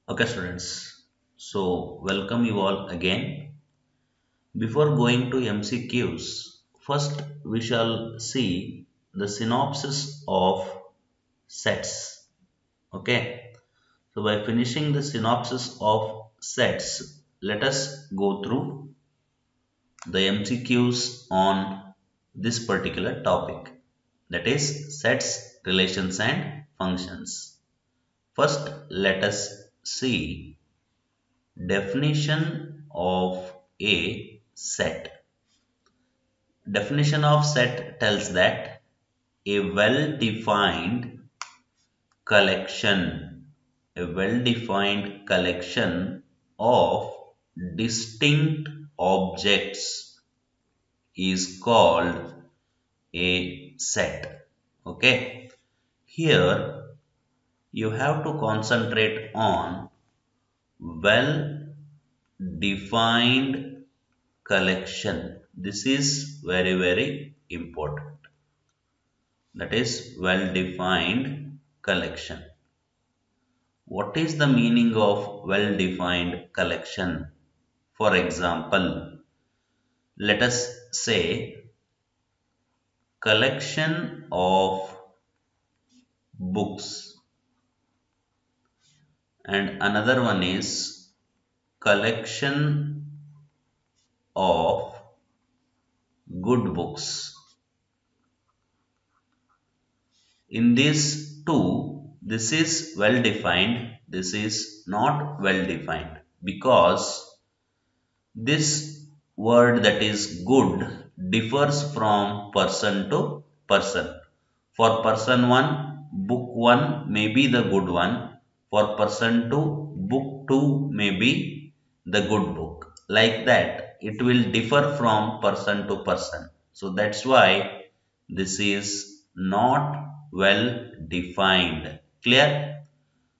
Okay, students. So, welcome you all again. Before going to MCQs, first we shall see the synopsis of sets. Okay. So, by finishing the synopsis of sets, let us go through the MCQs on this particular topic, that is sets, relations, and functions. First, let us see definition of a set. Definition of set tells that a well-defined collection, a well-defined collection of distinct objects is called a set. Okay. Here you have to concentrate on well-defined collection. This is very important. That is well-defined collection. What is the meaning of well-defined collection? For example, let us say collection of books, and another one is collection of good books. In these two, this is well defined, this is not well defined, because this word, that is good, differs from person to person. For person 1, book 1 may be the good one. For person 2, book 2 may be the good book. Like that, it will differ from person to person. So that's why this is not well defined. Clear?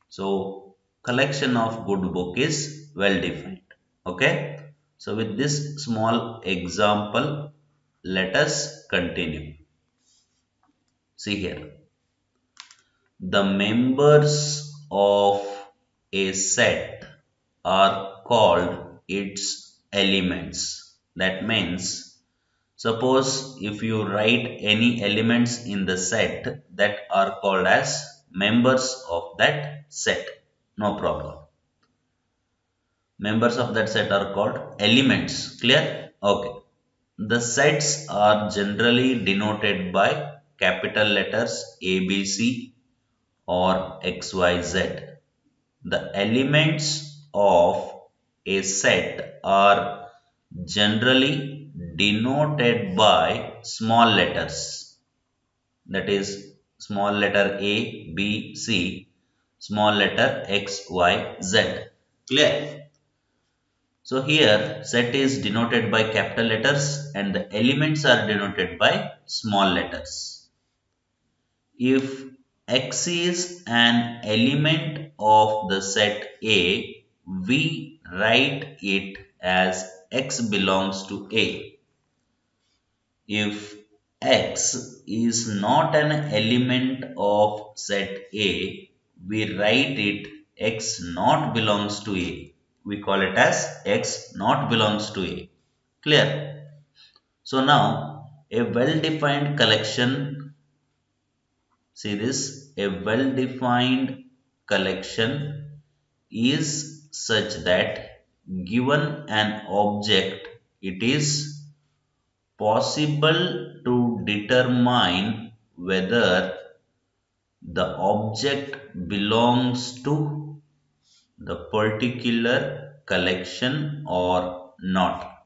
So collection of good book is well defined. Okay. So with this small example, let us continue. See here. The members of a set are called its elements. That means, suppose if you write any elements in the set, that are called as members of that set. No problem. Members of that set are called elements. Clear? Okay. The sets are generally denoted by capital letters ABC or XYZ. The elements of a set are generally denoted by small letters, that is small letter A, B, C, small letter X, Y, Z. Clear? So here set is denoted by capital letters and the elements are denoted by small letters. If X is an element of the set A, we write it as X belongs to A. If X is not an element of set A, we write it X not belongs to A. We call it as X not belongs to A. Clear? So now a well-defined collection, see this, a well-defined collection is such that given an object, it is possible to determine whether the object belongs to the particular collection or not.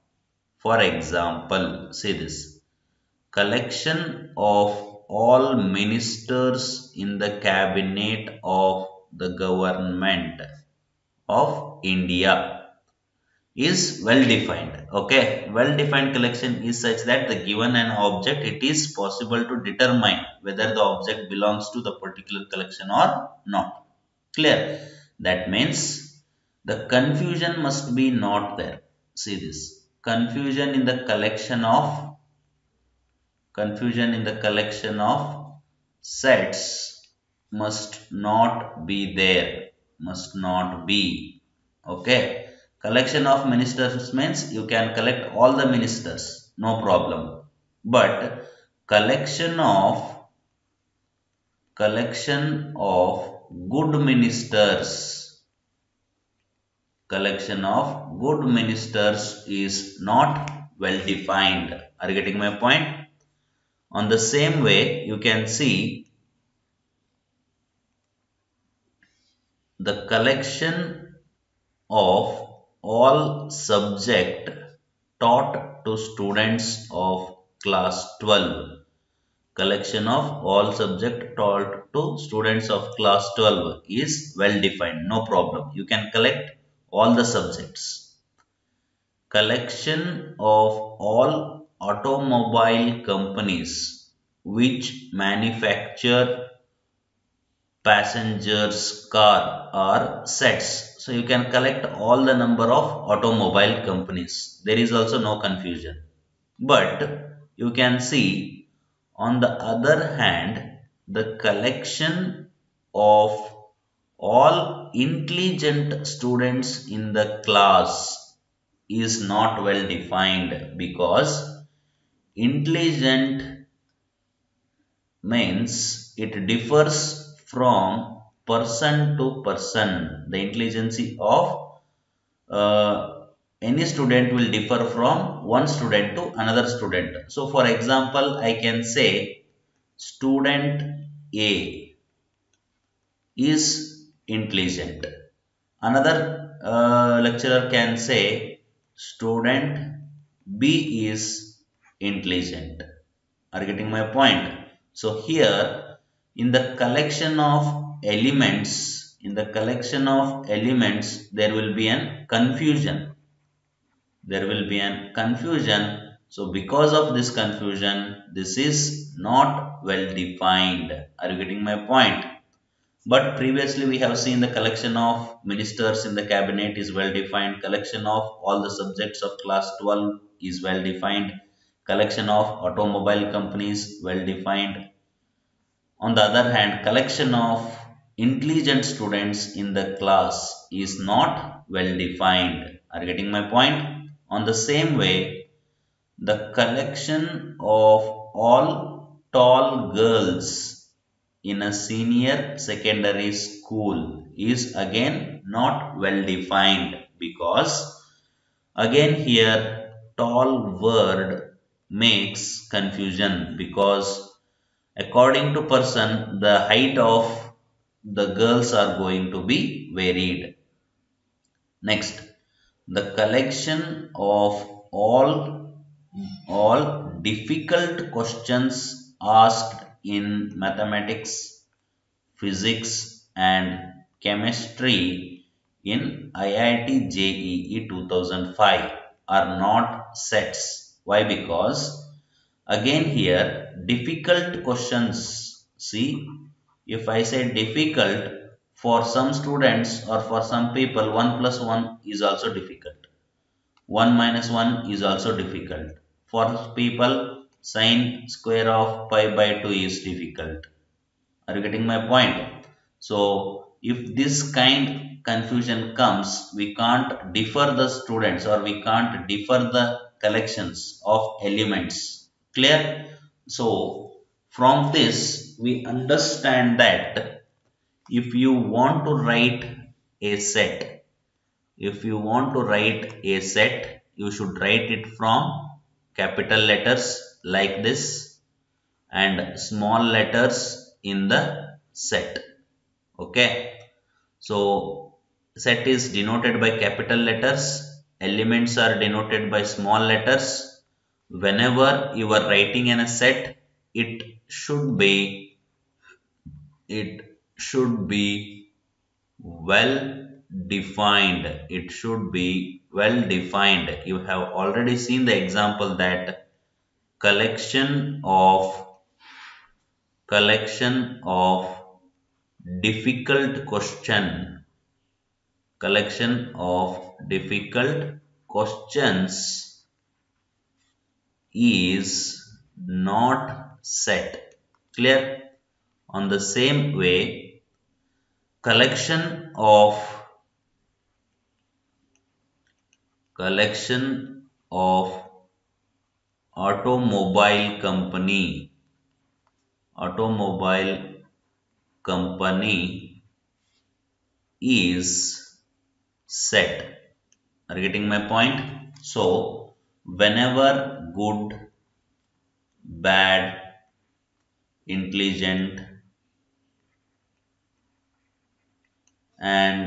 For example, see this, collection of all ministers in the cabinet of the government of India is well defined. Okay, well defined collection is such that the given an object, it is possible to determine whether the object belongs to the particular collection or not. Clear? That means the confusion must be not there. See this, confusion in the collection of sets must not be there. must not be. Okay. Collection of ministers means you can collect all the ministers, no problem. But collection of collection of good ministers, collection of good ministers is not well defined. Are you getting my point? On the same way, you can see the collection of all subject taught to students of class 12. Collection of all subject taught to students of class 12 is well defined, no problem. You can collect all the subjects. Collection of all automobile companies which manufacture passengers car or sets. So you can collect all the number of automobile companies. There is also no confusion. But you can see on the other hand, the collection of all intelligent students in the class is not well defined, because intelligent means it differs from person to person. The intelligence of any student will differ from one student to another student. So, for example, I can say student A is intelligent. Another lecturer can say student B is intelligent. Are you getting my point? So here in the collection of elements, there will be an confusion. There will be an confusion. So because of this confusion, this is not well defined. Are you getting my point? But previously we have seen the collection of ministers in the cabinet is well defined. Collection of all the subjects of class 12 is well defined. Collection of automobile companies well defined. On the other hand, collection of intelligent students in the class is not well defined. Are you getting my point? On the same way, the collection of all tall girls in a senior secondary school is again not well defined, because again here tall word makes confusion, because according to person the height of the girls are going to be varied. Next, the collection of all difficult questions asked in mathematics, physics and chemistry in IIT JEE 2005 are not sets. Why? Because again here difficult questions. See, if I say difficult, for some students or for some people 1 plus 1 is also difficult. 1 minus 1 is also difficult. For people, sine square of pi by 2 is difficult. Are you getting my point? So, if this kind confusion comes, we can't differ the students or we can't differ the collections of elements. Clear? So, from this, we understand that if you want to write a set, you should write it from capital letters like this and small letters in the set. Okay. So set is denoted by capital letters, elements are denoted by small letters. Whenever you are writing in a set, it should be it should be well defined. It should be well defined. You have already seen the example that collection of collection of difficult question collection of difficult questions is not set. Clear? On the same way, collection of automobile company is set. Are you getting my point? So whenever good, bad, intelligent, and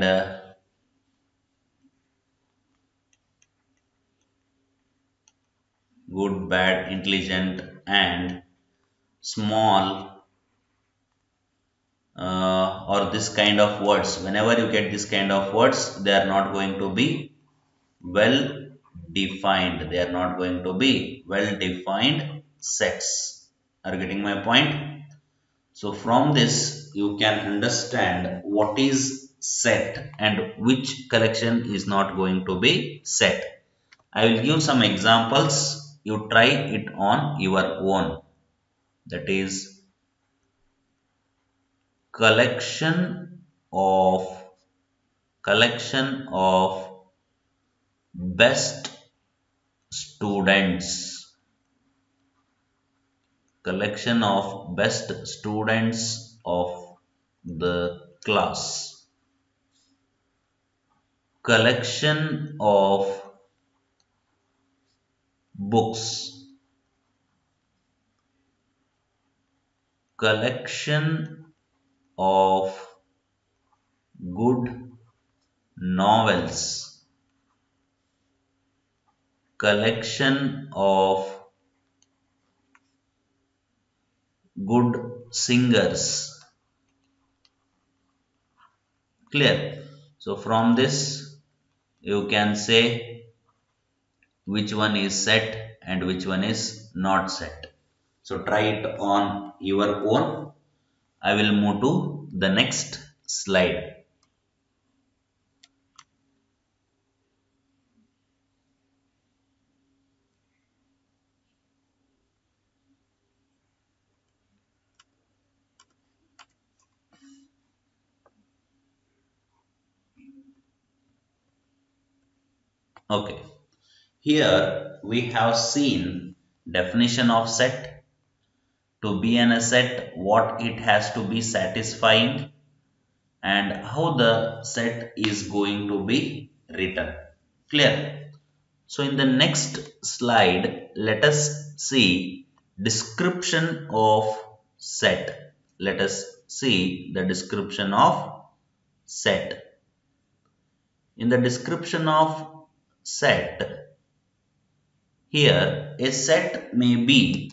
good, bad, intelligent, and small, or this kind of words, whenever you get this kind of words, they are not going to be well defined. They are not going to be well defined sets. Are you getting my point? So from this you can understand what is set and which collection is not going to be set. I will give some examples. You try it on your own. That is collection of collection of best students. Collection of best students of the class. Collection of books. Collection of good novels. Collection of good singers. Clear? So from this you can say which one is set and which one is not set. So try it on your own. I will move to the next slide. Okay. Here we have seen definition of set. To be in a set, what it has to be satisfying and how the set is going to be written. Clear? So in the next slide, let us see description of set. Let us see the description of set. In the description of set, here a set may be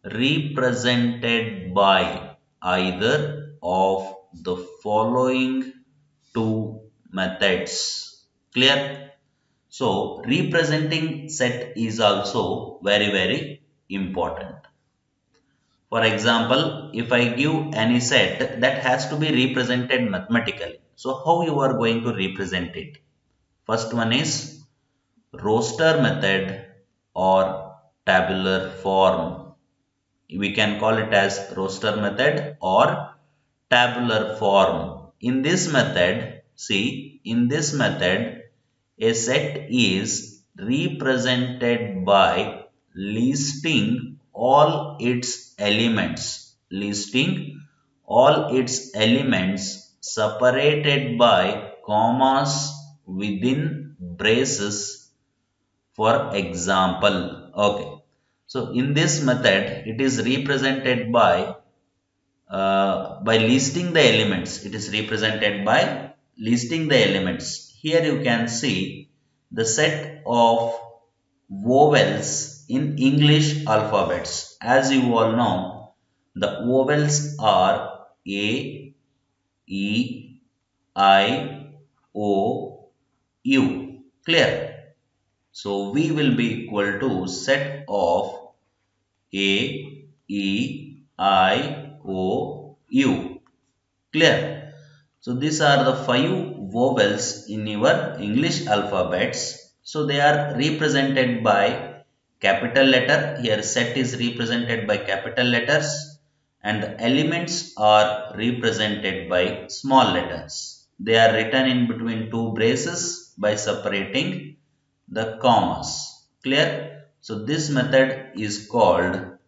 represented by either of the following two methods. Clear? So representing set is also very important. For example, if I give any set that has to be represented mathematically, so how you are going to represent it? First one is roster method or tabular form. We can call it as roster method or tabular form. In this method, see, in this method, a set is represented by listing all its elements. Listing all its elements separated by commas within braces, for example. Okay. So in this method, it is represented by listing the elements. It is represented by listing the elements. Here you can see the set of vowels in English alphabets. As you all know, the vowels are A, E, I, O, U. Clear? So we will be equal to set of A, E, I, O, U. Clear? So these are the 5 vowels in your English alphabets. So they are represented by capital letter. Here set is represented by capital letters. and the elements are represented by small letters. They are written in between two braces by separating the commas. Clear? So this method is called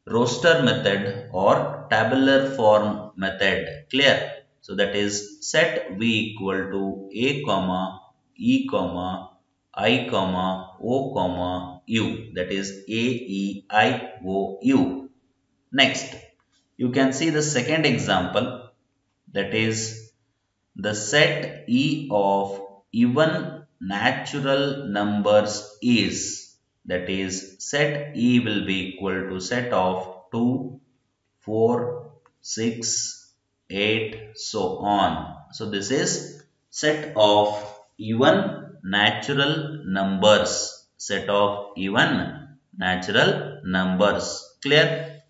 roster method or tabular form method. Clear? So that is set v equal to a comma e comma I comma o comma u, that is a e I o u. Next, you can see the second example, that is the set E of even natural numbers is, that is set E will be equal to set of 2, 4, 6, 8, so on. So this is set of even natural numbers, set of even natural numbers. Clear?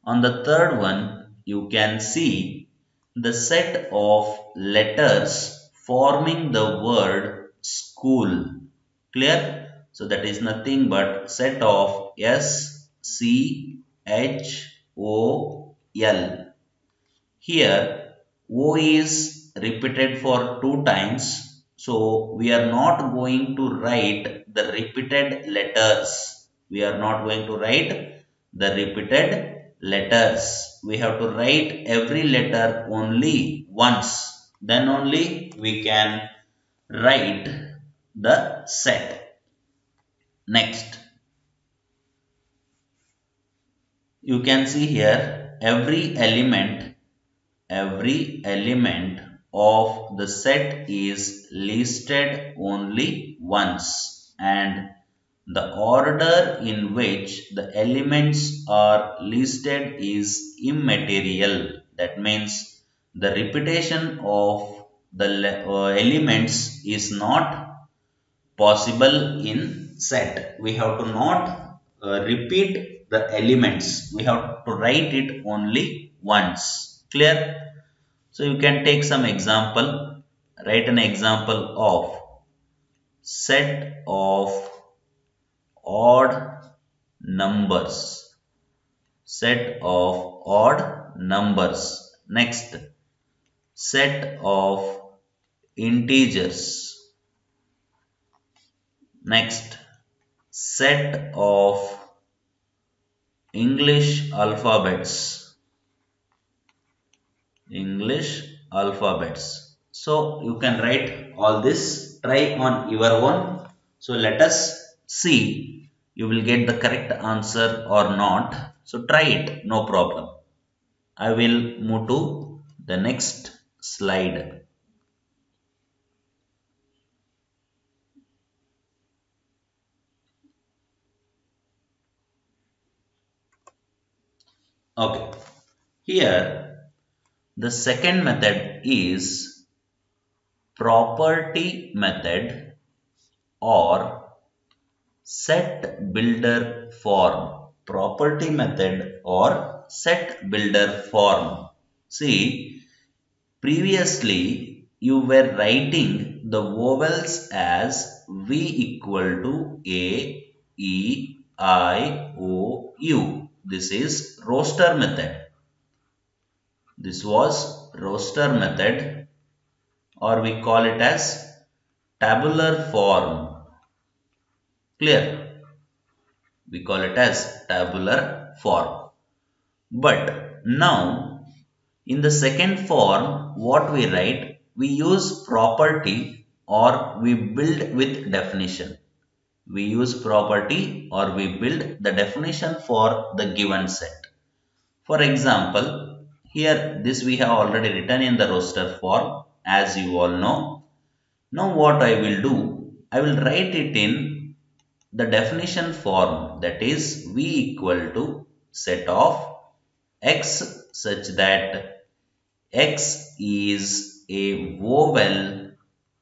On the third one, you can see the set of letters forming the word school. Clear? So that is nothing but set of S, C, H, O, L. Here O is repeated for 2 times. So we are not going to write the repeated letters. We are not going to write the repeated letters. We have to write every letter only once. Then only we can write the set. Next, you can see here every element of the set is listed only once, and the order in which the elements are listed is immaterial. That means the repetition of the elements is not possible in set. We have to not repeat the elements. We have to write it only once. Clear? So you can take some example. Write an example of set of odd numbers. Set of odd numbers. Next, set of integers. Next, set of English alphabets. English alphabets. So you can write all this. Try on your own. So let us see you will get the correct answer or not. So try it, no problem. I will move to the next slide. Okay. Here the second method is property method or set builder form. Property method or set builder form. See, previously you were writing the vowels as V equal to A, E, I, O, U. This is roster method. This was roster method, or we call it as tabular form. Clear? We call it as tabular form. But now in the second form, what we write? We use property or we build with definition. We use property or we build the definition for the given set. For example, here this we have already written in the roster form, as you all know. Now what I will do? I will write it in the definition form, that is V equal to set of X such that X is a vowel.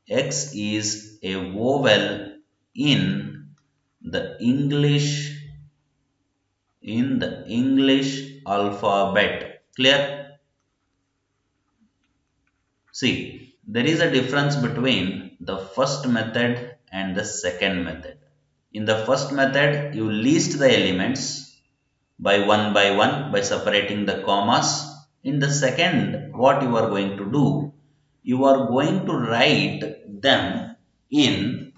X is a vowel in the English alphabet. Clear? See, there is a difference between the first method and the second method. In the first method, you list the elements, by one by separating the commas. In the second, what you are going to do, you are going to write them in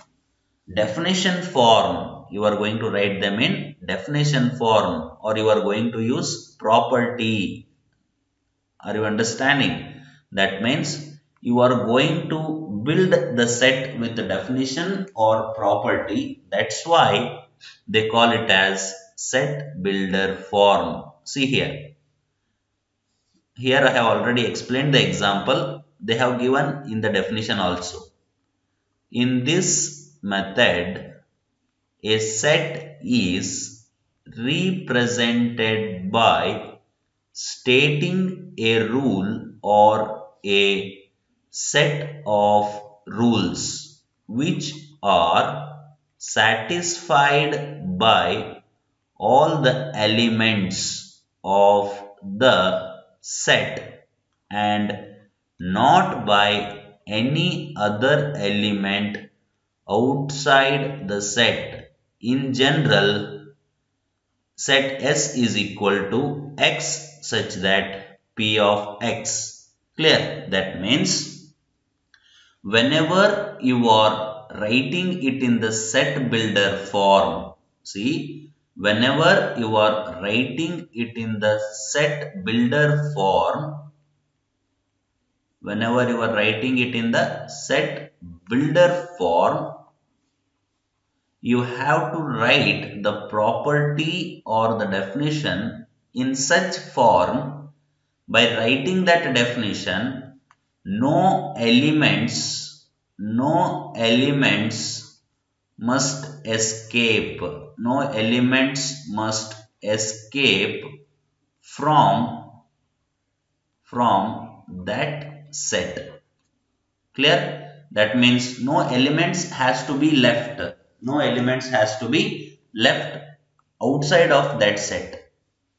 definition form. You are going to write them in definition form, or you are going to use property. Are you understanding? That means you are going to build the set with the definition or property. That's why they call it as set builder form. See here. Here I have already explained the example. They have given in the definition also. In this method, a set is represented by stating a rule or a set of rules which are satisfied by all the elements of the set and not by any other element outside the set. In general, set S is equal to X such that P of X. Clear? That means whenever you are writing it in the set builder form, see, whenever you are writing it in the set builder form, whenever you are writing it in the set builder form, you have to write the property or the definition in such form. By writing that definition, no elements must escape. No elements must escape from that set. Clear? That means no elements has to be left. No elements has to be left outside of that set.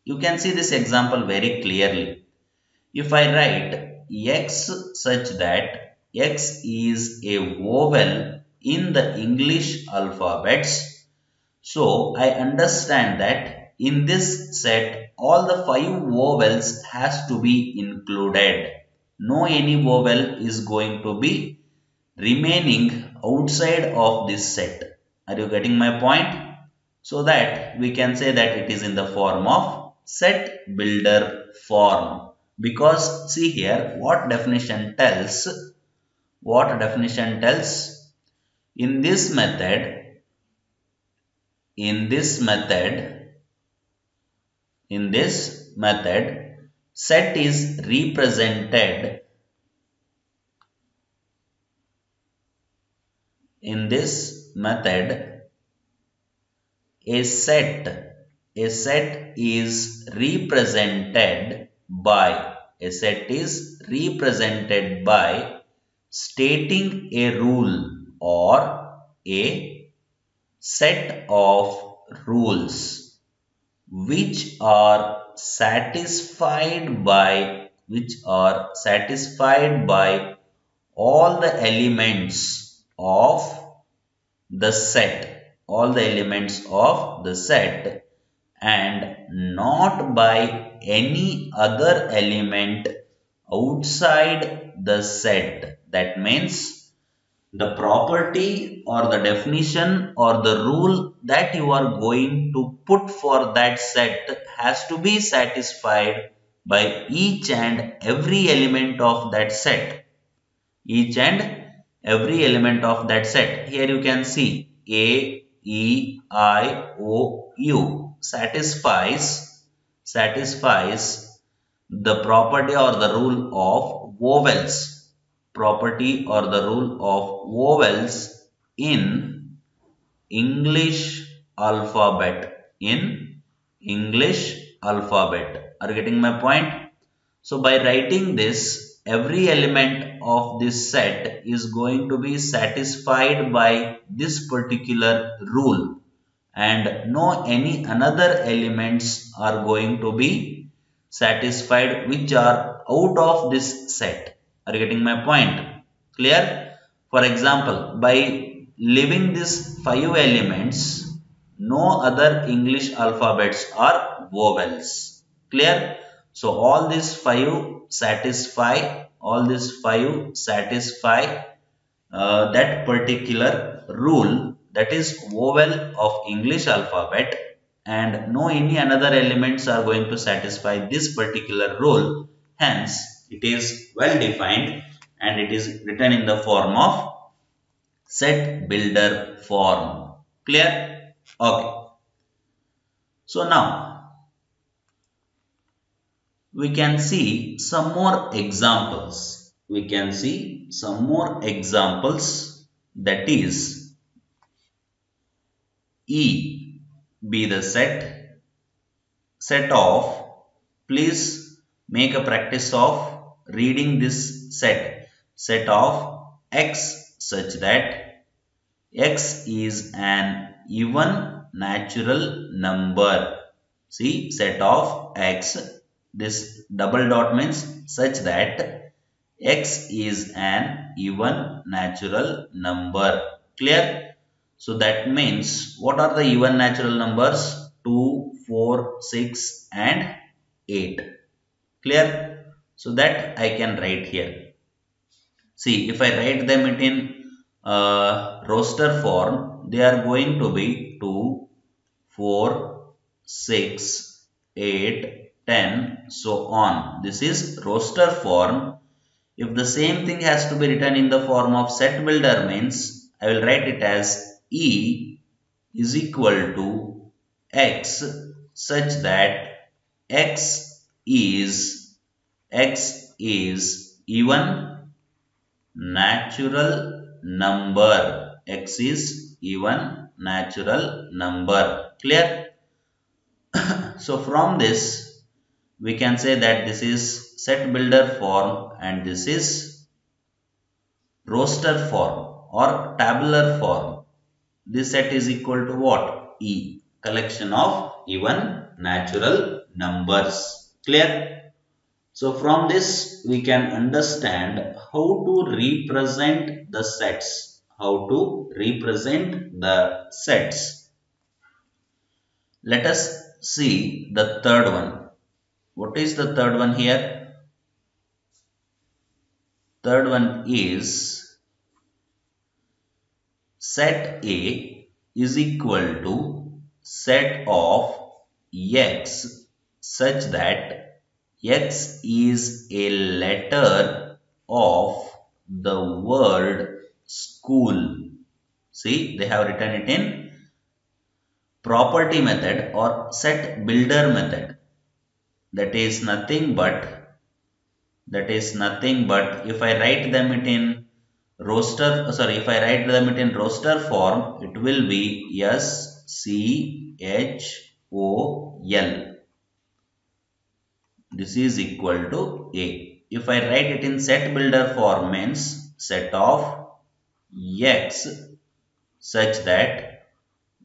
You can see this example very clearly. If I write X such that X is a vowel in the English alphabets, so I understand that in this set all the 5 vowels has to be included. No any vowel is going to be remaining outside of this set. Are you getting my point? So that we can say that it is in the form of set builder form. Because see here what definition tells. In this method, set is represented. In this method, a set is represented by stating a rule or a set of rules which are satisfied by all the elements of the set and not by any other element outside the set. That means the property or the definition or the rule that you are going to put for that set has to be satisfied by each and every element of that set. Here you can see A, E, I, O, U satisfies the property or the rule of vowels. In English alphabet. Are you getting my point? So by writing this, every element of this set is going to be satisfied by this particular rule and no any another elements are going to be satisfied which are out of this set. Are you getting my point? Clear? For example, by leaving these 5 elements, no other English alphabets are vowels. Clear? So all these five satisfy that particular rule, that is vowel of English alphabet, and no any another elements are going to satisfy this particular rule. Hence it is well defined and it is written in the form of set builder form. Clear? Okay. So now we can see some more examples. That is E be the set of, please make a practice of reading this set of X such that X is an even natural number. See, set of X, this double dot means such that X is an even natural number. Clear? So that means what are the even natural numbers? 2, 4, 6 and 8. Clear? So that I can write here. See, if I write them in roster form, they are going to be 2, 4, 6, 8, 10, so on. This is roster form. If the same thing has to be written in the form of set builder means, I will write it as E is equal to X such that X is even natural number. X is even natural number. Clear? So from this we can say that this is set builder form and this is roster form or tabular form. This set is equal to what? E, collection of even natural numbers. Clear? So from this we can understand how to represent the sets. Let us see the third one. What is the third one here? Third one is set A is equal to set of X such that X is a letter of the word school. See, they have written it in property method or set builder method. That is nothing but if I write them it in roster form, it will be SCHOL. This is equal to A. If I write it in set builder form means set of X such that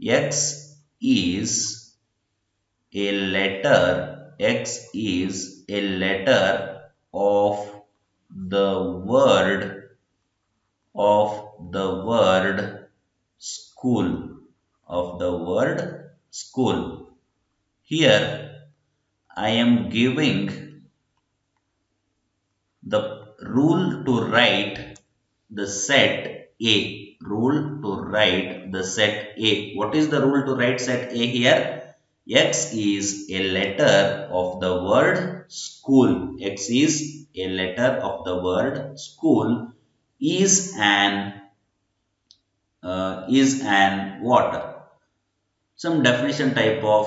X is a letter of the word school. Here I am giving the rule to write the set A. What is the rule to write set A here? X is a letter of the word school. Is an what? Some definition type of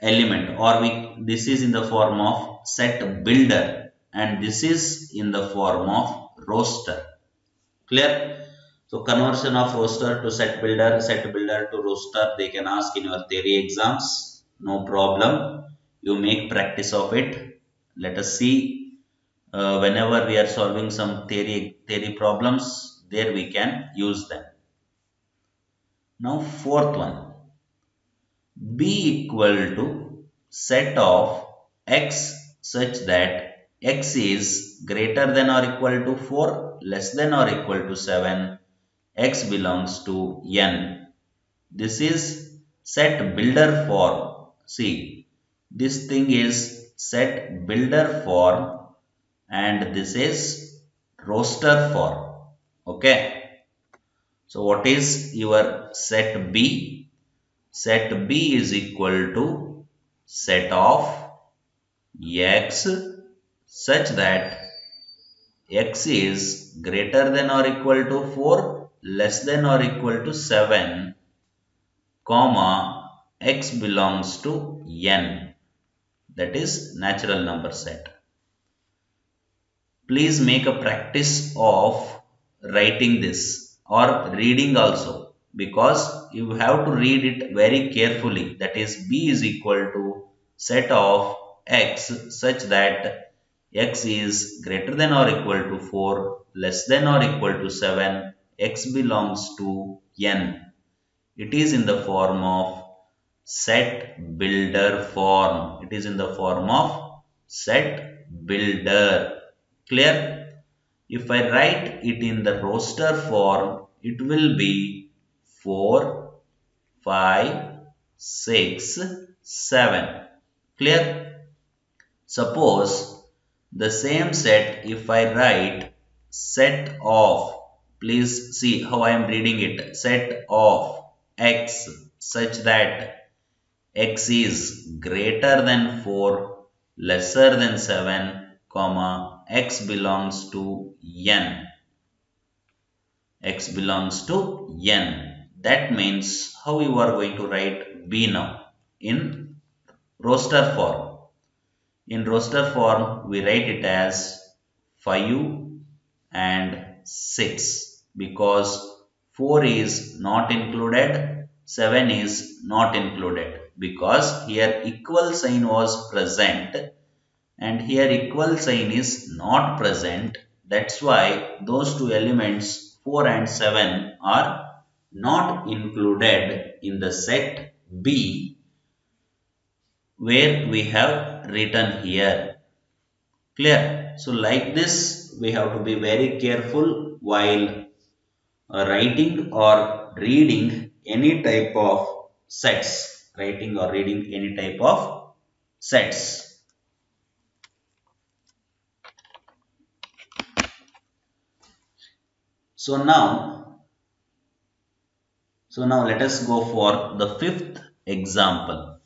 element, or this is in the form of set builder and this is in the form of roster. Clear? So conversion of roster to set builder to roster, they can ask in your theory exams. No problem. You make practice of it. Let us see. Whenever we are solving some theory problems, there we can use them. Now fourth one. B equal to set of X such that X is greater than or equal to 4, less than or equal to 7, X belongs to N. This is set builder form. See, This thing is set builder form and this is roster form. Okay. So what is your set B? Set B is equal to set of x such that x is greater than or equal to 4, less than or equal to 7, comma, x belongs to n, that is natural number set. Please make a practice of writing this or reading also, because you have to read it very carefully. That is, B is equal to set of x such that x is greater than or equal to 4, less than or equal to 7, x belongs to n. It is in the form of set builder form. It is in the form of set builder. Clear? If I write it in the roster form, it will be 4, 5, 6, 7. Clear? Suppose the same set, if I write set of, please see how I am reading it, set of x such that x is greater than 4, lesser than 7, comma, x belongs to n. X belongs to n. That means how you are going to write B now in roster form. In roster form, we write it as 5 and 6 because 4 is not included, 7 is not included, because here equal sign was present and here equal sign is not present. That's why those two elements 4 and 7 are not included in the set B where we have written here. Clear? So like this we have to be very careful while writing or reading any type of sets. Writing or reading any type of sets. So now let us go for the fifth example.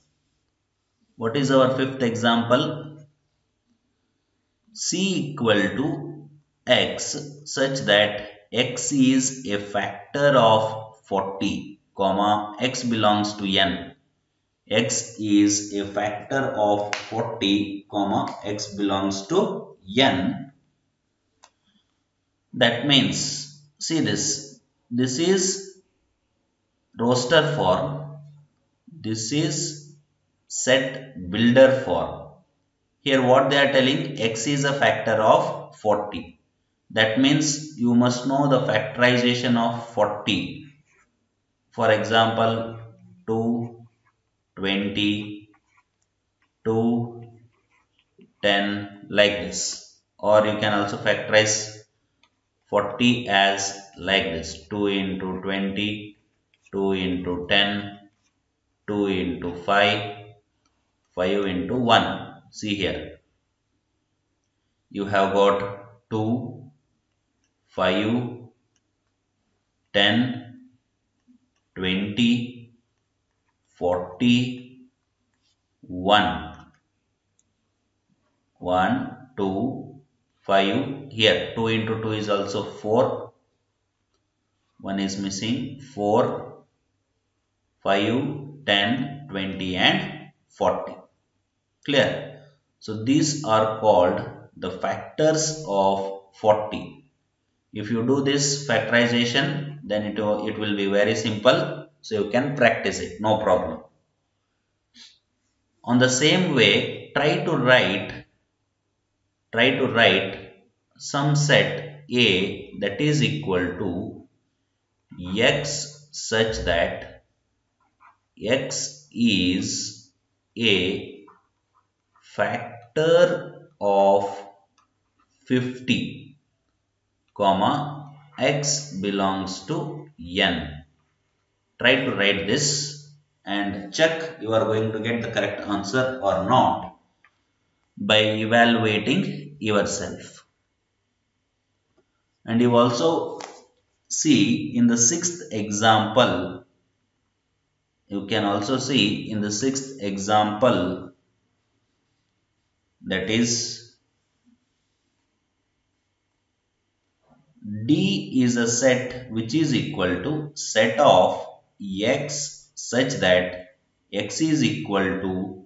What is our fifth example? C equal to x such that x is a factor of 40, comma, x belongs to n. X is a factor of 40, comma, x belongs to n. That means, see this is roster form, this is set builder form. Here what they are telling, x is a factor of 40. That means you must know the factorization of 40. For example, 2, 20, 2, 10 like this. Or you can also factorize 40 as like this. 2 into 20, 2 into 10, 2 into 5, 5 into 1. See here. You have got 2, 5, 10, 20, 40, 1. 1, 2, 5. Here 2 into 2 is also 4. 1 is missing. 4, 5, 10, 20 and 40. Clear? So these are called the factors of 40. If you do this factorization, then it will be very simple. So you can practice it, no problem. On the same way, try to write some set A that is equal to x such that x is a factor of 50, comma, x belongs to n. Try to write this and check you are going to get the correct answer or not by evaluating yourself. And you also see in the sixth example, you can also see in the sixth example, that is D is a set which is equal to set of x such that x is equal to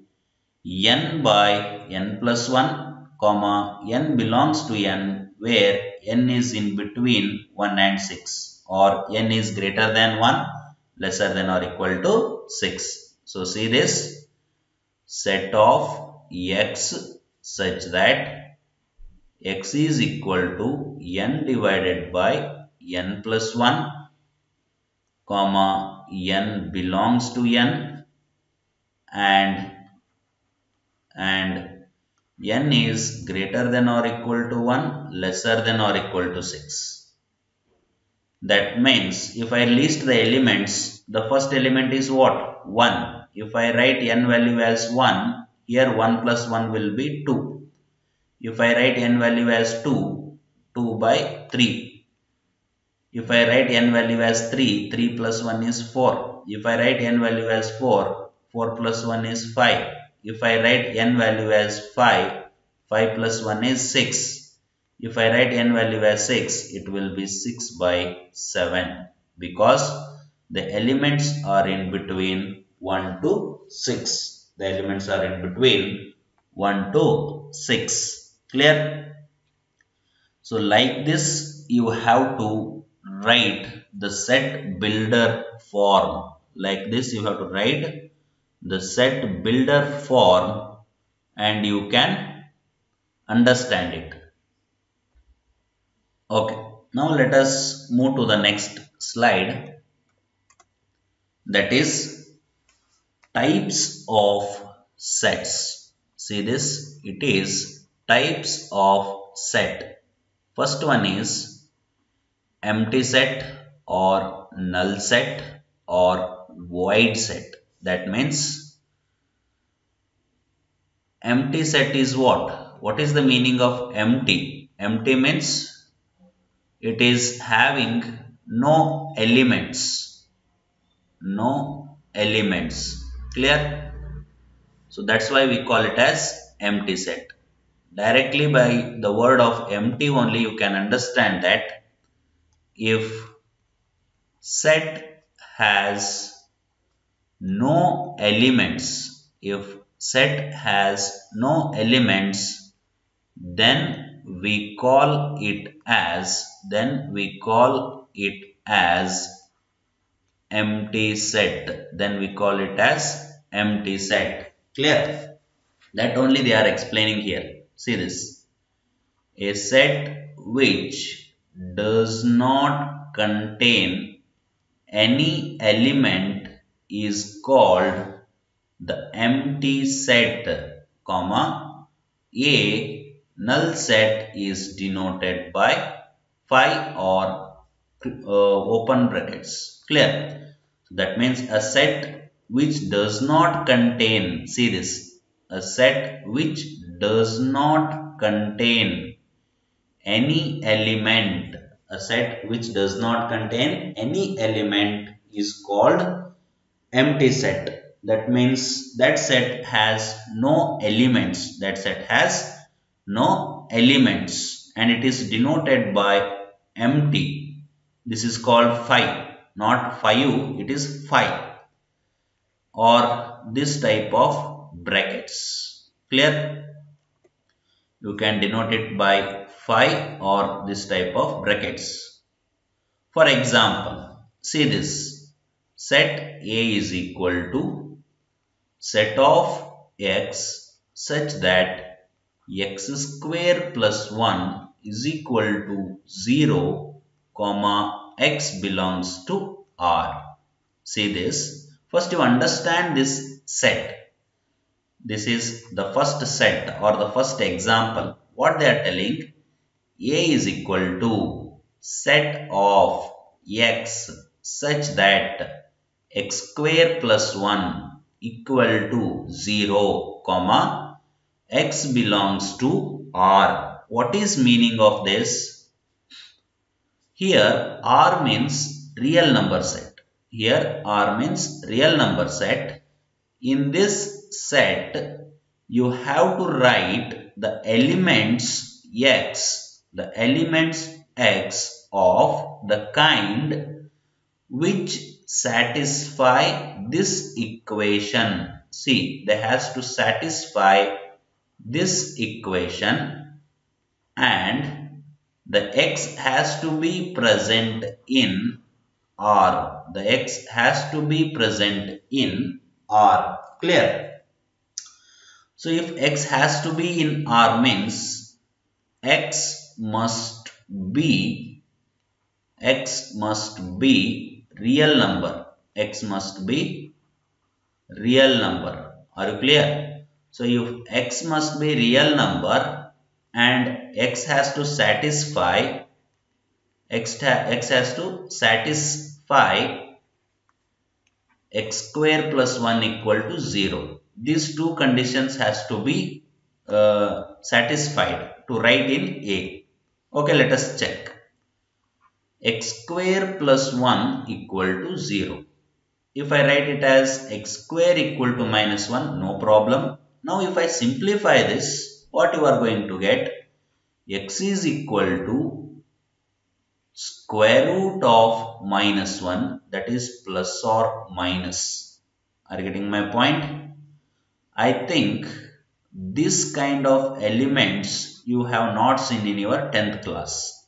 n by n plus 1, comma n belongs to n where n is in between 1 and 6, or n is greater than 1, lesser than or equal to 6. So see this set of x such that x is equal to n divided by n plus 1, comma n belongs to n, and n is greater than or equal to 1, lesser than or equal to 6. That means if I list the elements, the first element is what? 1. If I write n value as 1, here 1 plus 1 will be 2. If I write n value as 2, 2 by 3. If I write n value as 3, 3 plus 1 is 4. If I write n value as 4, 4 plus 1 is 5. If I write n value as 5, 5 plus 1 is 6. If I write n value as 6, it will be 6 by 7, because the elements are in between 1 to 6. The elements are in between 1 to 6. Clear? So like this, you have to write the set builder form. Like this, you have to write the set builder form and you can understand it. Okay, now let us move to the next slide, that is types of sets. See this, it is types of set. First one is empty set or null set or void set. That means empty set is what? What is the meaning of empty? Empty means it is having no elements. No elements. Clear? So that's why we call it as empty set. Directly by the word of empty only you can understand that if set has no elements, then we call it as empty set. Clear? That only they are explaining here. See this. A set which does not contain any element is called the empty set, comma, a null set is denoted by phi or open brackets. Clear? That means a set which does not contain, see this, a set which does not contain any element, is called empty set. That means that set has no elements, and it is denoted by empty. This is called phi, not phi, it is phi, or this type of brackets. Clear? You can denote it by phi or this type of brackets. For example, see this, set A is equal to set of x such that x square plus 1 is equal to 0, comma x belongs to R. See this, first you understand this set. This is the first set or the first example. What they are telling, A is equal to set of x such that x square plus 1 equal to 0, comma, x belongs to R. What is meaning of this? Here R means real number set. Here R means real number set. In this set, you have to write the elements x of the kind which satisfy this equation. See, they has to satisfy this equation, and the x has to be present in R. The x has to be present in R. Clear? So if x has to be in R means x must be real number. X must be real number. Are you clear? So if x must be real number and x has to satisfy x has to satisfy x square plus 1 equal to 0. These two conditions has to be satisfied to write in A. Okay, let us check. X square plus 1 equal to 0. If I write it as x square equal to minus 1, no problem. Now if I simplify this, what you are going to get? X is equal to square root of minus 1, that is plus or minus. Are you getting my point? I think this kind of elements you have not seen in your 10th class.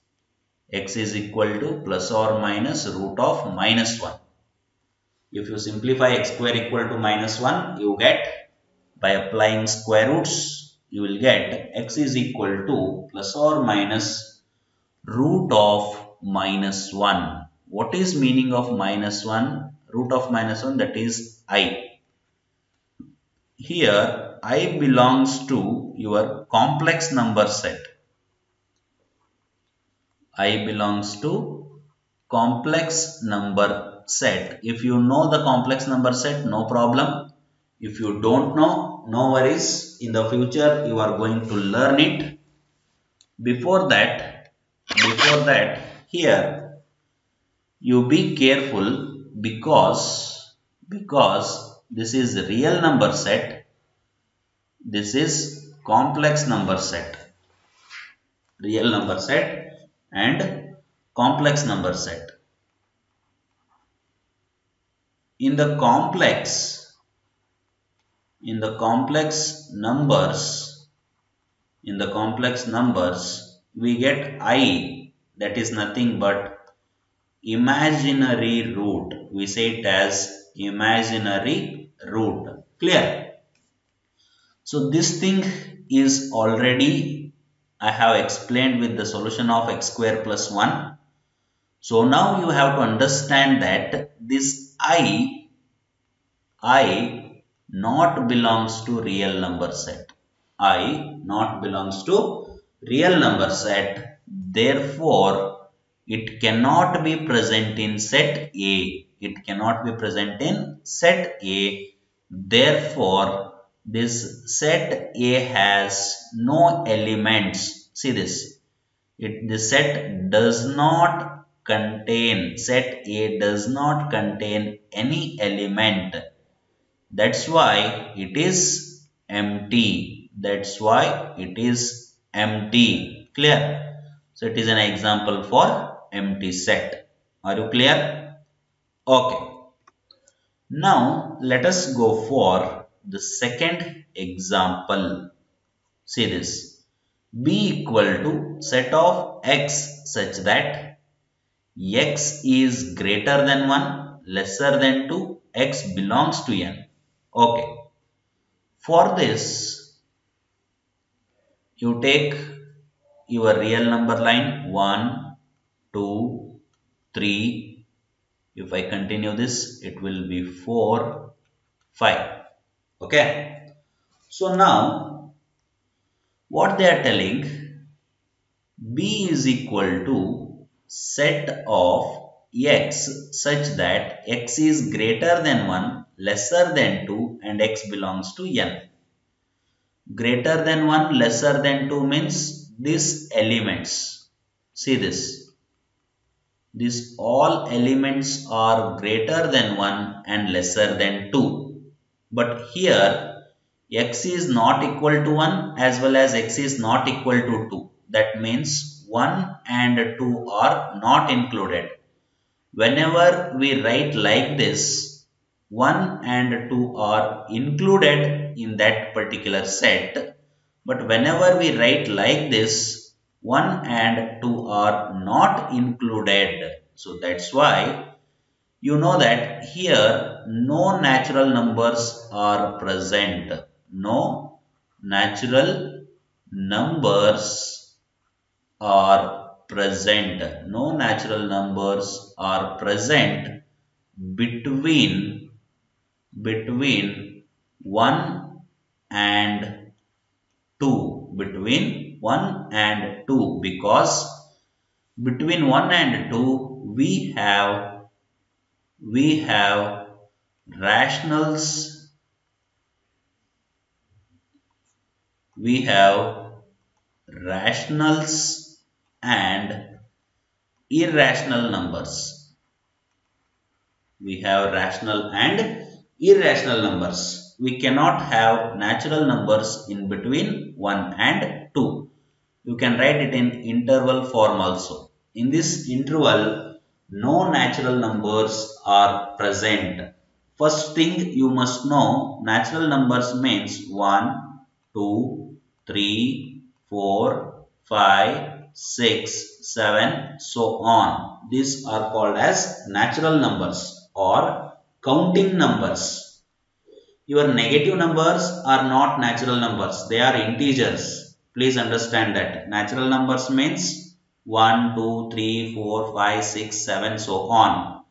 X is equal to plus or minus root of minus 1. If you simplify x square equal to minus 1, you get, by applying square roots, you will get x is equal to plus or minus root of minus 1. What is meaning of minus 1? Root of minus 1, that is I. Here I belongs to your complex number set. I belongs to complex number set. If you know the complex number set, no problem. If you don't know, no worries. In the future, you are going to learn it. Before that, here, you be careful because this is real number set. This is complex number set. Real number set and complex number set. In the complex numbers, we get I, that is nothing but imaginary root. We say it as imaginary root. Clear? So this thing is already I have explained with the solution of x square plus 1. So now you have to understand that this I not belongs to real number set. I not belongs to real number set. Therefore, it cannot be present in set A. It cannot be present in set A. Therefore, this set A has no elements. See this. The set does not contain, set A does not contain any element. That's why it is empty. That's why it is empty. Clear? So it is an example for empty set. Are you clear? Okay. Now let us go for the second example. See this. B equal to set of x such that x is greater than 1, lesser than 2, x belongs to n. Okay. For this, you take your real number line 1, 2, 3. If I continue this, it will be 4, 5. Okay. So now, what they are telling, B is equal to set of x such that x is greater than 1, lesser than 2 and x belongs to n. Greater than 1, lesser than 2 means these elements. See this. These all elements are greater than 1 and lesser than 2. But here x is not equal to 1 as well as x is not equal to 2. That means 1 and 2 are not included. Whenever we write like this, 1 and 2 are included in that particular set. But whenever we write like this, 1 and 2 are not included. So that's why you know that here no natural numbers are present. No natural numbers are present. No natural numbers are present between 1 and 2. Between 1 and 2, because between 1 and 2 we have rationals, we have rationals and irrational numbers. We have rational and irrational numbers. We cannot have natural numbers in between 1 and 2. You can write it in interval form also. In this interval, no natural numbers are present. First thing you must know, natural numbers means 1, 2, 3, 4, 5, 6, 7, so on. These are called as natural numbers or counting numbers. Your negative numbers are not natural numbers. They are integers. Please understand that. Natural numbers means 1, 2, 3, 4, 5, 6, 7, so on.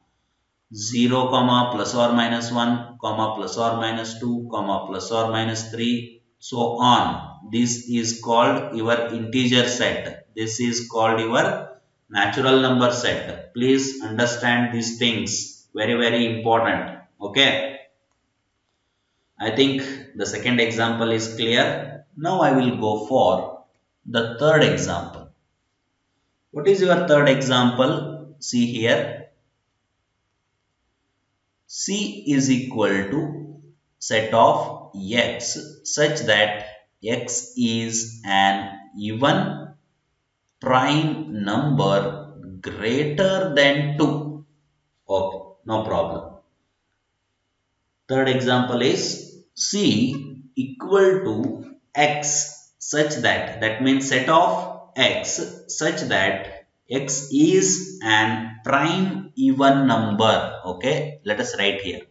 0, plus or minus 1, plus or minus 2, plus or minus 3, so on. This is called your integer set. This is called your natural number set. Please understand these things. Very, very important. Okay. I think the second example is clear. Now I will go for the third example. What is your third example? See here. C is equal to set of x such that x is an even prime number greater than 2. Okay, no problem. Third example is C equal to x such that means set of x such that x is an prime even number. Okay, let us write here.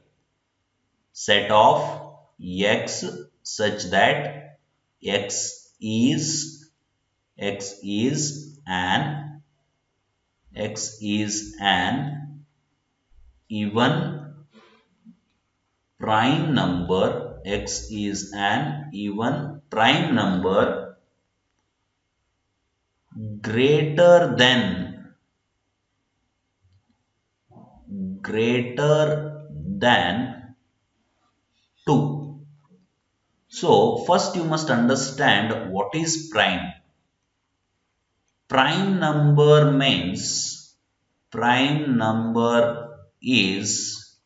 Set of x such that x is an even prime number, x is an even prime number greater than 2. So first you must understand what is prime. Prime number means prime number is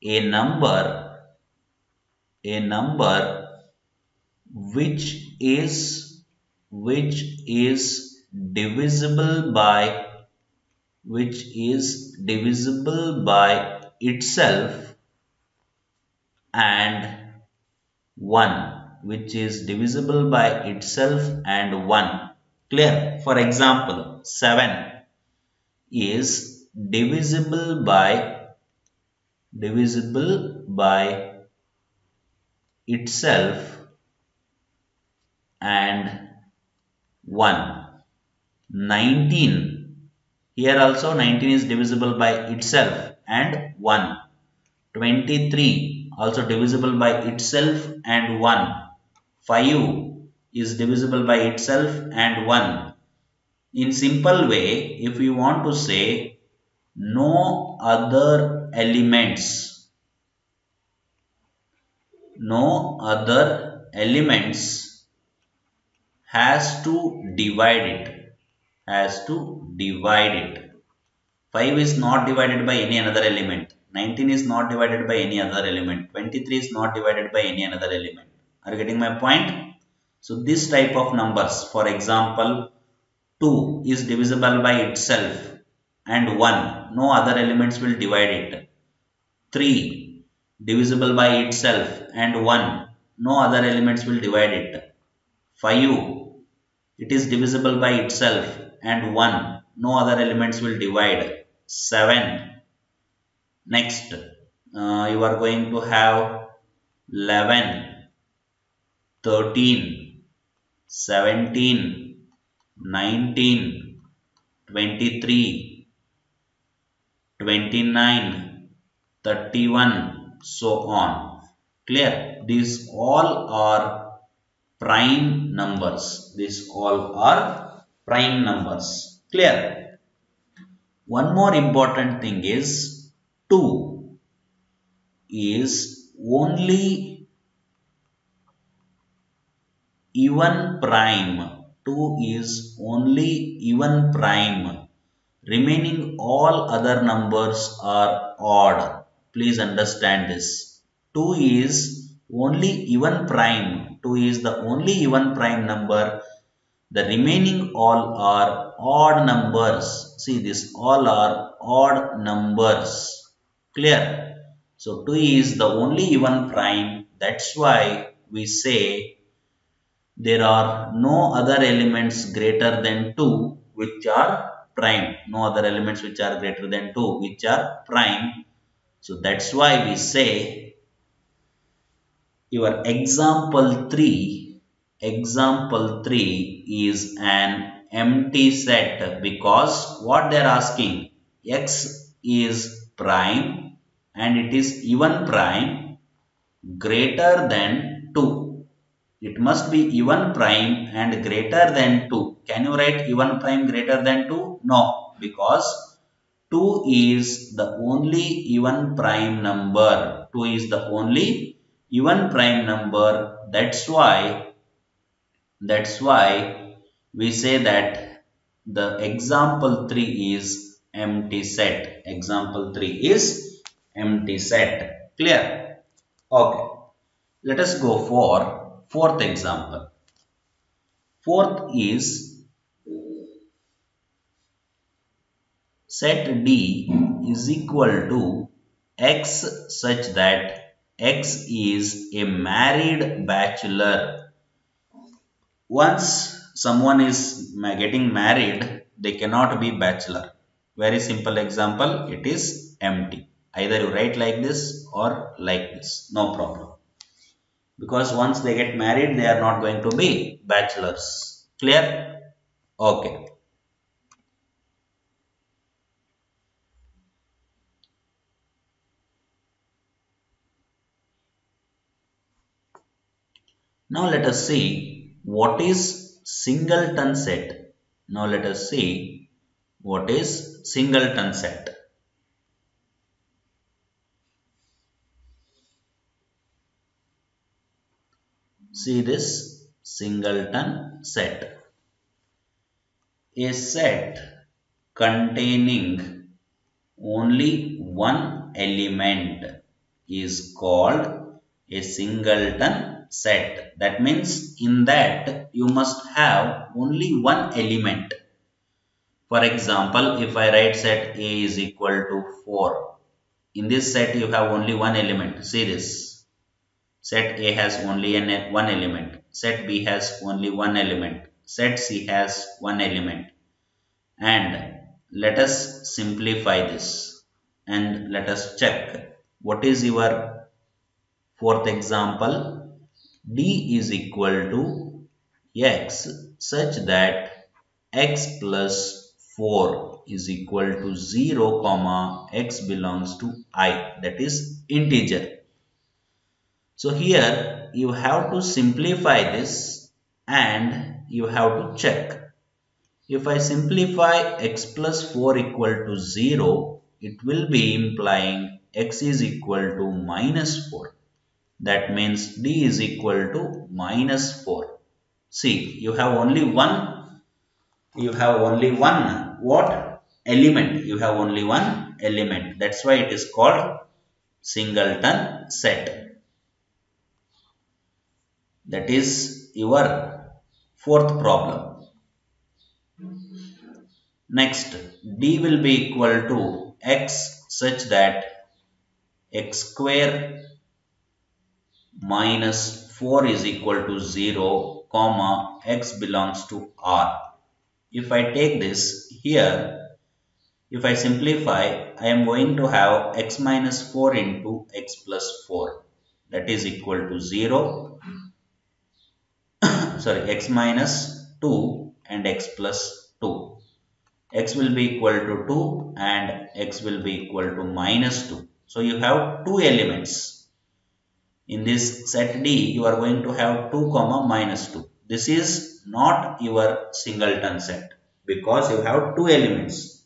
a number which is divisible by itself and 1, which is divisible by itself and 1. Clear? For example, 7 is divisible by itself and 1. 19, here also 19 is divisible by itself and 1. 23 also divisible by itself and 1. 5 is divisible by itself and 1. In simple way, if you want to say no other elements, no other elements has to divide it, has to divide it. 5 is not divided by any another element. 19 is not divided by any other element. 23 is not divided by any another element. Are you getting my point? So this type of numbers, for example, 2 is divisible by itself and 1, no other elements will divide it. 3 divisible by itself and 1, no other elements will divide it. 5, it is divisible by itself and 1, no other elements will divide. 7, next you are going to have 11, 13, 17, 19, 23, 29, 31, so on. Clear? These all are prime numbers. These all are prime numbers. Clear? One more important thing is 2 is only even prime. 2 is only even prime. Remaining all other numbers are odd. Please understand this. 2 is only even prime. 2 is the only even prime number. The remaining all are odd numbers. See, this all are odd numbers. Clear? So 2 is the only even prime. That's why we say there are no other elements greater than 2 which are prime. No other elements which are greater than 2 which are prime. So that's why we say your example 3 is an empty set, because what they are asking, x is prime and it is even prime greater than 2. It must be even prime and greater than 2. Can you write even prime greater than 2? No, because 2 is the only even prime number. 2 is the only even prime number. That's why we say that the example 3 is empty set. Example 3 is empty set. Clear? Okay. Let us go for fourth example. Fourth is set D is equal to X such that X is a married bachelor. Once someone is getting married, they cannot be bachelor. Very simple example, it is empty. Either you write like this or like this, no problem. Because once they get married, they are not going to be bachelors. Clear? Okay. Now let us see what is Singleton set. Now let us see what is Singleton set. See this Singleton set. A set containing only one element is called a Singleton set. That means in that you must have only one element. For example, if I write set A is equal to 4. In this set you have only one element. See this. Set A has only one element. Set B has only one element. Set C has one element. And let us simplify this and let us check what is your fourth example. D is equal to X such that X plus 4 is equal to 0 comma X belongs to I, that is integer. So here you have to simplify this and you have to check. If I simplify x plus 4 equal to 0, it will be implying x is equal to minus 4. That means D is equal to minus 4. See, you have only one what? Element. You have only one element. That's why it is called singleton set. That is your fourth problem. Next, D will be equal to x such that x square minus 4 is equal to 0, comma, x belongs to R. If I take this here, if I simplify, I am going to have x minus 4 into x plus 4. That is equal to 0. Sorry, x minus 2 and x plus 2. X will be equal to 2 and x will be equal to minus 2. So you have two elements. In this set D, you are going to have 2 comma minus 2. This is not your singleton set because you have two elements.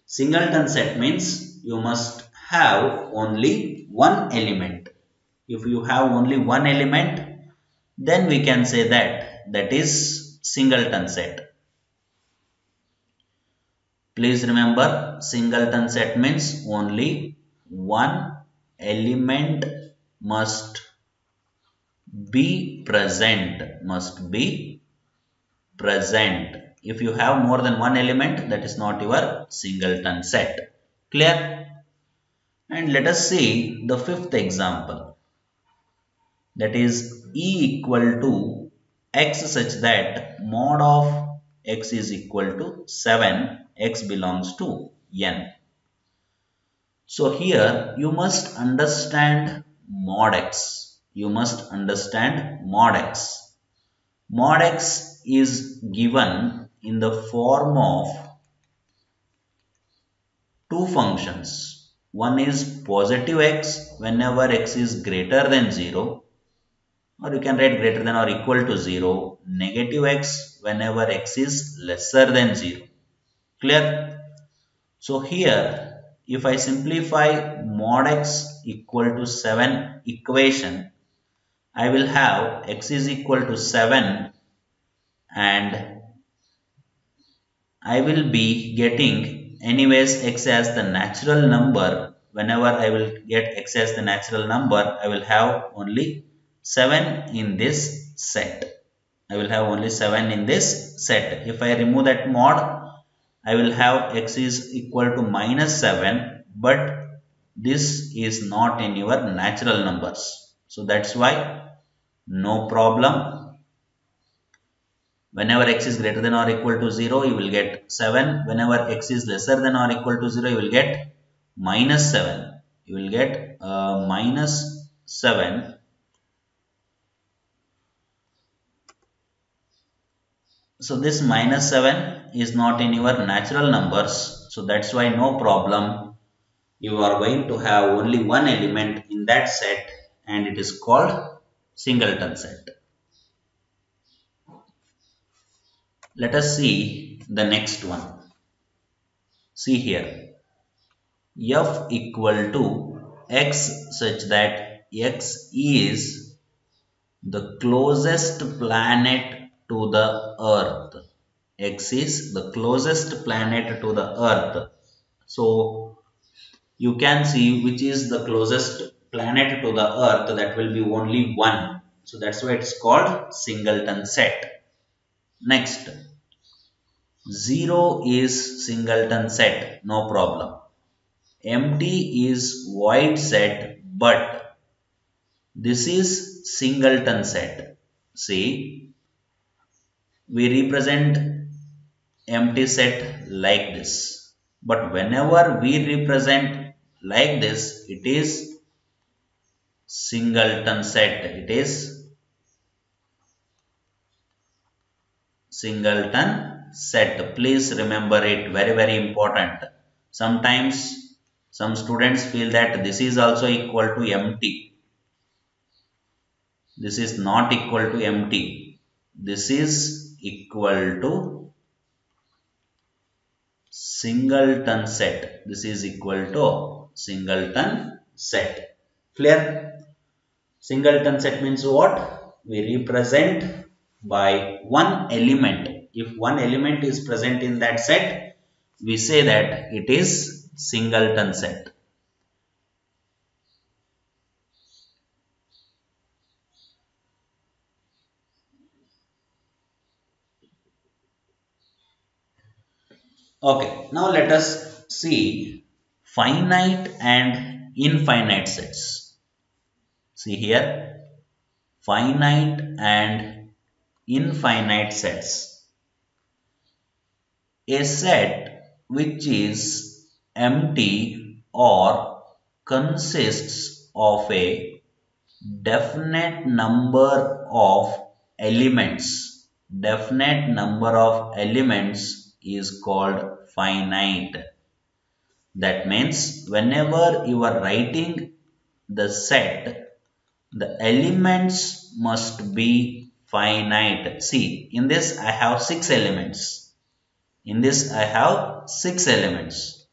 Singleton set means you must have only one element. If you have only one element, then we can say that is singleton set. Please remember, singleton set means only one element must be present. If you have more than one element, that is not your singleton set. Clear? And let us see the fifth example. That is E equal to x such that mod of x is equal to 7, x belongs to n. So here you must understand mod x. Mod x is given in the form of two functions. One is positive x whenever x is greater than 0, or you can write greater than or equal to 0, negative x whenever x is lesser than 0. Clear? So here, if I simplify mod x equal to 7 equation, I will have x is equal to 7 and I will be getting anyways x as the natural number. Whenever I will get x as the natural number, I will have only 7 in this set. If I remove that mod, I will have x is equal to minus 7, but this is not in your natural numbers. So that's why no problem. Whenever x is greater than or equal to 0, you will get 7. Whenever x is lesser than or equal to 0, you will get minus 7. You will get minus 7. So this minus 7 is not in your natural numbers. So that's why no problem. You are going to have only one element in that set and it is called singleton set. Let us see the next one. See here. F equal to x such that x is the closest planet to the earth. X is the closest planet to the earth. So you can see which is the closest planet to the earth. That will be only one. So that's why it's called singleton set. Next, 0 is singleton set, no problem. Empty is void set, but this is singleton set. See, we represent empty set like this. But whenever we represent like this, it is singleton set. It is singleton set. Please remember it, very, very important. Sometimes some students feel that this is also equal to empty. This is not equal to empty. This is equal to Singleton set. This is equal to Singleton set. Clear? Singleton set means what? We represent by one element. If one element is present in that set, we say that it is Singleton set. Okay, now let us see finite and infinite sets. See here, finite and infinite sets. A set which is empty or consists of a definite number of elements. Definite number of elements is called finite. That means whenever you are writing the set, the elements must be finite. See, in this I have 6 elements. In this I have 6 elements.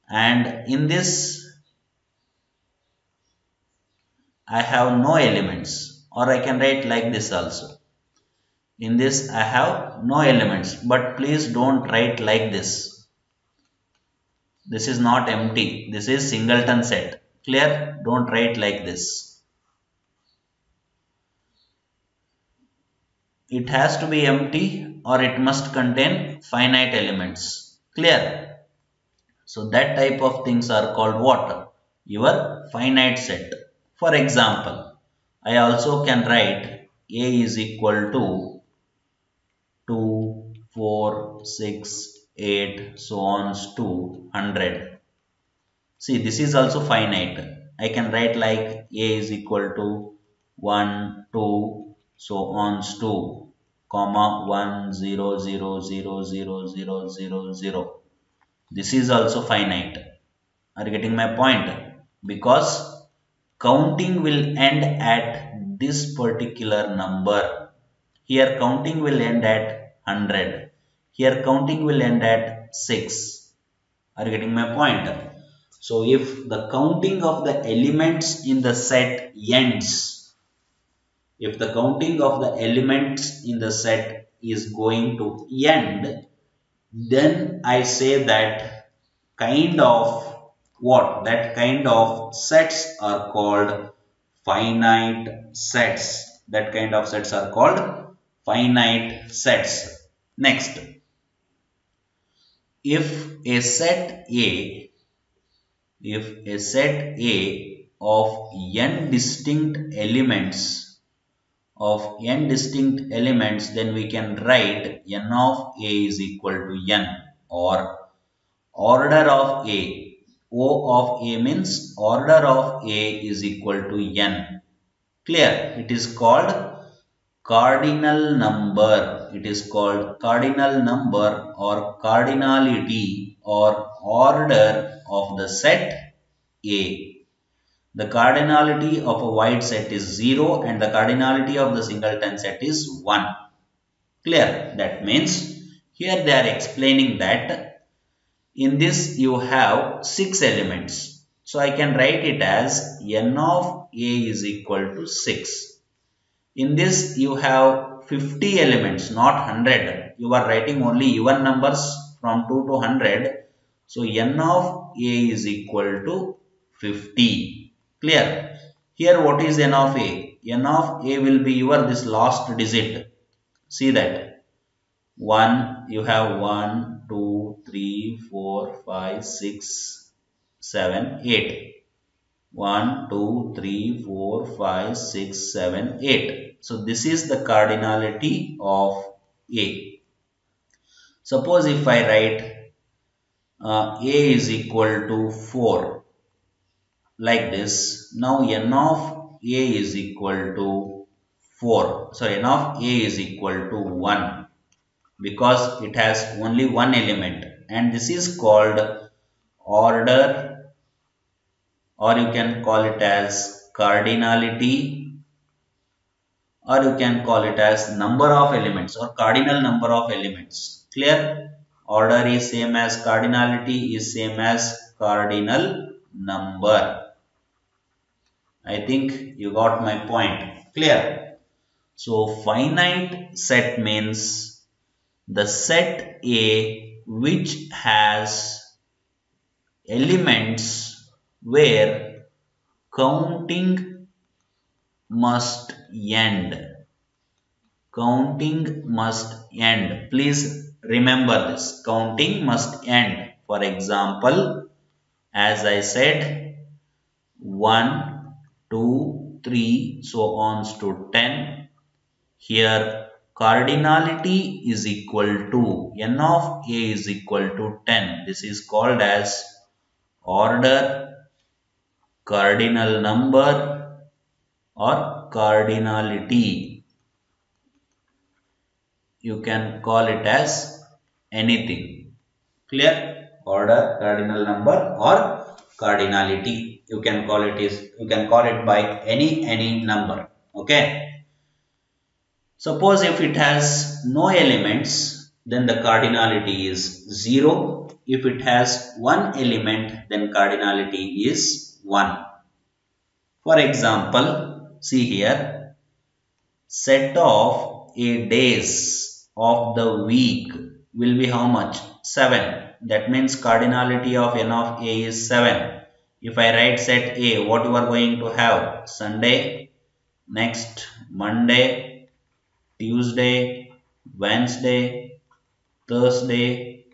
And in this I have no elements. Or I can write like this also. In this I have no elements. But please don't write like this. This is not empty. This is singleton set. Clear? Don't write like this. It has to be empty or it must contain finite elements. Clear? So that type of things are called what? Your finite set. For example, I also can write A is equal to 2, 4, 6, 8, so on to 100. See, this is also finite. I can write like A is equal to 1, 2, so on to, comma 1, 0, 0, 0, 0, 0, 0, 0. This is also finite. Are you getting my point? Because counting will end at this particular number. Here counting will end at 100. Here counting will end at 6. Are you getting my point? So if the counting of the elements in the set ends, if the counting of the elements in the set is going to end, then I say that kind of what? That kind of sets are called finite sets. That kind of sets are called finite sets. Next, if a set A, of n distinct elements, then we can write n of A is equal to n, or order of A. O of A means order of A is equal to n. Clear? It is called cardinal number. It is called cardinal number or cardinality or order of the set A. The cardinality of a wide set is 0 and the cardinality of the singleton set is 1. Clear? That means here they are explaining that in this you have 6 elements. So I can write it as n of A is equal to 6. In this you have 50 elements, not 100. You are writing only even numbers from 2 to 100. So n of A is equal to 50. Clear? Here what is n of A? N of A will be your this last digit. See that. 1, you have 1, 2, 3, 4, 5, 6, 7, 8. 1, 2, 3, 4, 5, 6, 7, 8. So this is the cardinality of A. Suppose if I write A is equal to 4 like this. Now n of A is equal to 4. Sorry, n of A is equal to 1 because it has only one element, and this is called order, or you can call it as cardinality, or you can call it as number of elements or cardinal number of elements. Clear? Order is same as cardinality is same as cardinal number. I think you got my point. Clear? So finite set means the set A which has elements where counting must end. Counting must end. Please remember this. Counting must end. For example, as I said, 1, 2, 3, so on to 10. Here, cardinality is equal to n of a is equal to 10. This is called as order, cardinal number, or cardinality. You can call it as anything. Clear? Order, cardinal number, or cardinality. You can call it by any number. Okay. Suppose if it has no elements, then the cardinality is 0. If it has one element, then cardinality is 1. For example, see here, set of a days of the week will be how much? 7. That means cardinality of n of a is 7. If I write set A, what you are going to have? Sunday, next Monday, Tuesday, Wednesday, Thursday,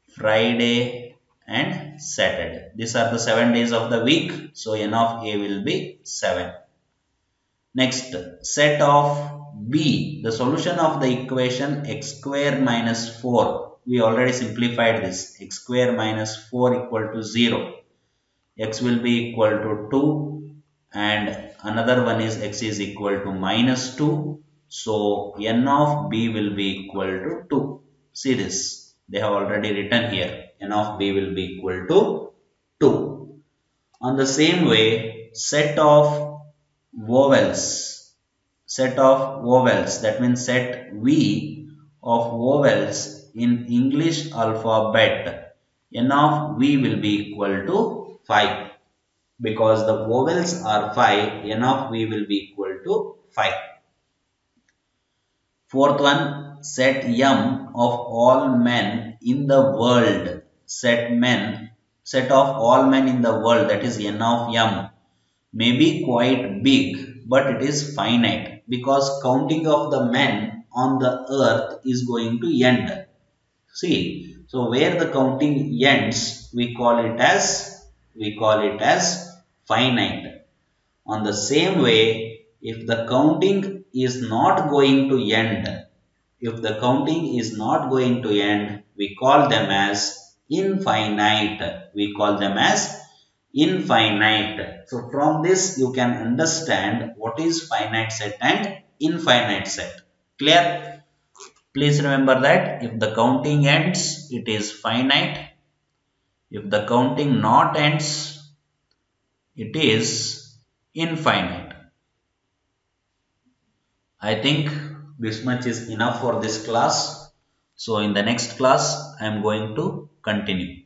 Friday and Saturday. These are the 7 days of the week. So n of a will be 7. Next, set of b. The solution of the equation x square minus 4. We already simplified this. X square minus 4 equal to 0. X will be equal to 2 and another one is x is equal to minus 2. So n of b will be equal to 2. See this. They have already written here. N of b will be equal to 2. On the same way, set of vowels. Set of vowels. That means set V of vowels in English alphabet. N of V will be equal to 5. Because the vowels are 5, n of v will be equal to 5. Fourth one, set m of all men in the world. Set of all men in the world, that is n of m, may be quite big, but it is finite because counting of the men on the earth is going to end. See, so where the counting ends, we call it as finite. On the same way, if the counting is not going to end, we call them as infinite. So from this you can understand what is finite set and infinite set. Clear? Please remember that if the counting ends, it is finite. If the counting not ends, it is infinite. I think this much is enough for this class. So in the next class, I am going to continue.